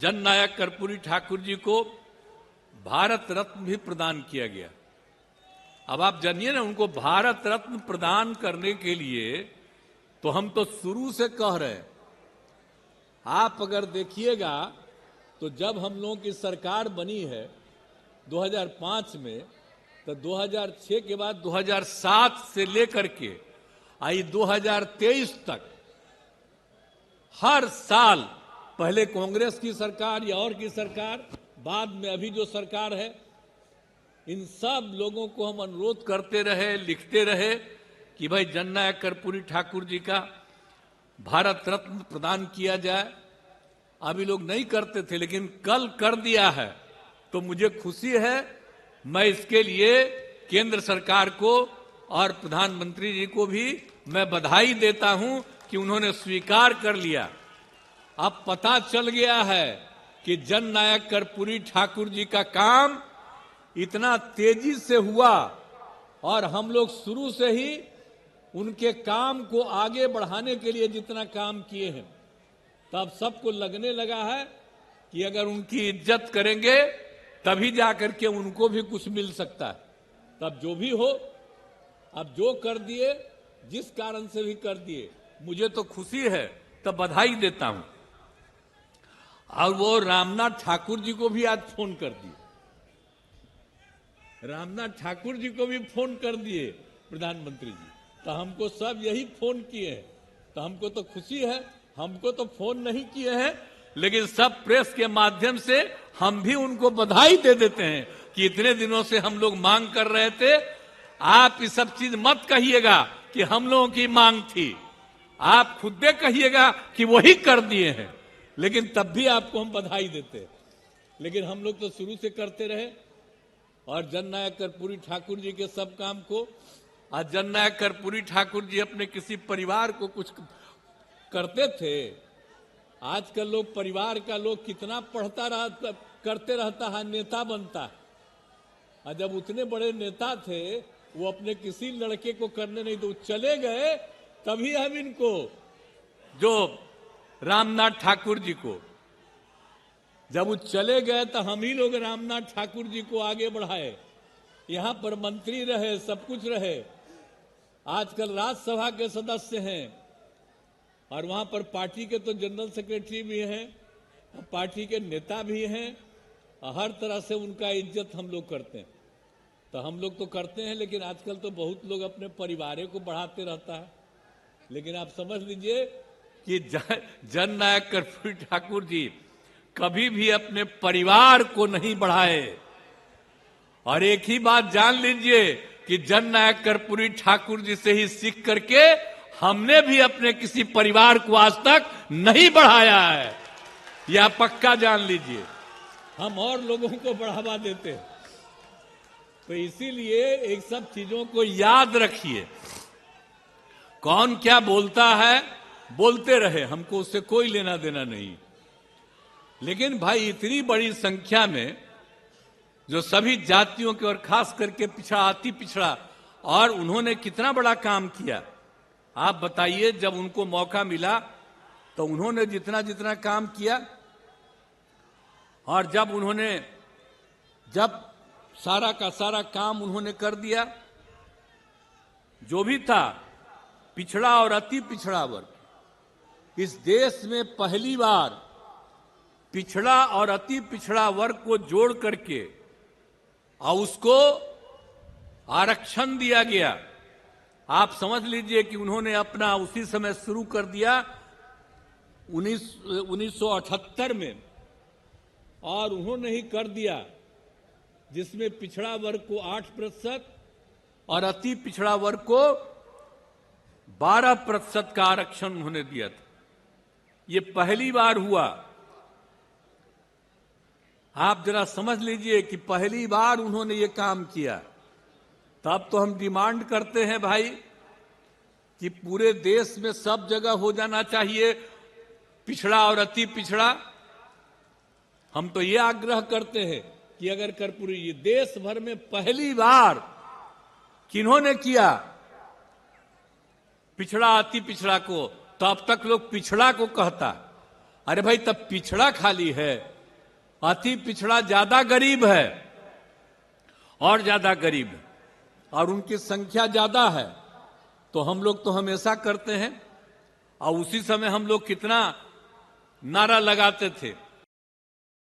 जननायक कर्पूरी ठाकुर जी को भारत रत्न भी प्रदान किया गया। अब आप जानिए ना, उनको भारत रत्न प्रदान करने के लिए तो हम तो शुरू से कह रहे हैं। आप अगर देखिएगा तो जब हम लोगों की सरकार बनी है 2005 में, तो 2006 के बाद 2007 से लेकर के आई 2023 तक हर साल, पहले कांग्रेस की सरकार या और की सरकार, बाद में अभी जो सरकार है, इन सब लोगों को हम अनुरोध करते रहे, लिखते रहे कि भाई जननायक कर्पूरी ठाकुर जी का भारत रत्न प्रदान किया जाए। अभी लोग नहीं करते थे, लेकिन कल कर दिया है तो मुझे खुशी है। मैं इसके लिए केंद्र सरकार को और प्रधानमंत्री जी को भी मैं बधाई देता हूं कि उन्होंने स्वीकार कर लिया। अब पता चल गया है कि जननायक कर्पूरी ठाकुर जी का काम इतना तेजी से हुआ और हम लोग शुरू से ही उनके काम को आगे बढ़ाने के लिए जितना काम किए हैं, तब सबको लगने लगा है कि अगर उनकी इज्जत करेंगे तभी जाकर के उनको भी कुछ मिल सकता है। तब जो भी हो, अब जो कर दिए, जिस कारण से भी कर दिए, मुझे तो खुशी है, तब बधाई देता हूं। और वो रामनाथ ठाकुर जी को भी आज फोन कर दिए, रामनाथ ठाकुर जी को भी फोन कर दिए प्रधानमंत्री जी। तो हमको सब यही फोन किए हैं, तो हमको तो खुशी है। हमको तो फोन नहीं किए हैं, लेकिन सब प्रेस के माध्यम से हम भी उनको बधाई दे देते हैं कि इतने दिनों से हम लोग मांग कर रहे थे। आप ये सब चीज मत कहिएगा कि हम लोगों की मांग थी, आप खुद दे कहिएगा कि वही कर दिए हैं, लेकिन तब भी आपको हम बधाई देते। लेकिन हम लोग तो शुरू से करते रहे और जननायक कर्पूरी ठाकुर जी के सब काम को। आज जननायक कर्पूरी ठाकुर जी अपने किसी परिवार को कुछ करते थे। आजकल लोग परिवार का लोग कितना पढ़ता रहता, करते रहता है, नेता बनता है। और जब उतने बड़े नेता थे, वो अपने किसी लड़के को करने नहीं दो, चले गए। तभी हम इनको, जो रामनाथ ठाकुर जी को, जब वो चले गए तो हम ही लोग रामनाथ ठाकुर जी को आगे बढ़ाए। यहां पर मंत्री रहे, सब कुछ रहे, आजकल राज्यसभा के सदस्य हैं और वहां पर पार्टी के तो जनरल सेक्रेटरी भी हैं, पार्टी के नेता भी हैं। हर तरह से उनका इज्जत हम लोग करते हैं। तो हम लोग तो करते हैं, लेकिन आजकल तो बहुत लोग अपने परिवार को बढ़ाते रहता है। लेकिन आप समझ लीजिए कि जननायक कर्पूरी ठाकुर जी कभी भी अपने परिवार को नहीं बढ़ाए। और एक ही बात जान लीजिए कि जननायक कर्पूरी ठाकुर जी से ही सीख करके हमने भी अपने किसी परिवार को आज तक नहीं बढ़ाया है, यह पक्का जान लीजिए। हम और लोगों को बढ़ावा देते हैं। तो इसीलिए एक सब चीजों को याद रखिए। कौन क्या बोलता है, बोलते रहे, हमको उससे कोई लेना देना नहीं। लेकिन भाई इतनी बड़ी संख्या में जो सभी जातियों के और खास करके पिछड़ा, अति पिछड़ा, और उन्होंने कितना बड़ा काम किया। आप बताइए, जब उनको मौका मिला तो उन्होंने जितना जितना काम किया, और जब सारा का सारा काम उन्होंने कर दिया, जो भी था पिछड़ा और अति पिछड़ा वर्ग, इस देश में पहली बार पिछड़ा और अति पिछड़ा वर्ग को जोड़ करके और उसको आरक्षण दिया गया। आप समझ लीजिए कि उन्होंने अपना उसी समय शुरू कर दिया 1978 में, और उन्होंने ही कर दिया, जिसमें पिछड़ा वर्ग को 8% और अति पिछड़ा वर्ग को 12% का आरक्षण उन्होंने दिया था। ये पहली बार हुआ। आप जरा समझ लीजिए कि पहली बार उन्होंने ये काम किया। तब तो हम डिमांड करते हैं भाई कि पूरे देश में सब जगह हो जाना चाहिए पिछड़ा और अति पिछड़ा। हम तो ये आग्रह करते हैं कि अगर कर्पूरी जी देश भर में पहली बार किन्होंने किया पिछड़ा अति पिछड़ा को, तो अब तक लोग पिछड़ा को कहता, अरे भाई तब पिछड़ा खाली है, अति पिछड़ा ज्यादा गरीब है और ज्यादा गरीब है और उनकी संख्या ज्यादा है। तो हम लोग तो हमेशा करते हैं और उसी समय हम लोग कितना नारा लगाते थे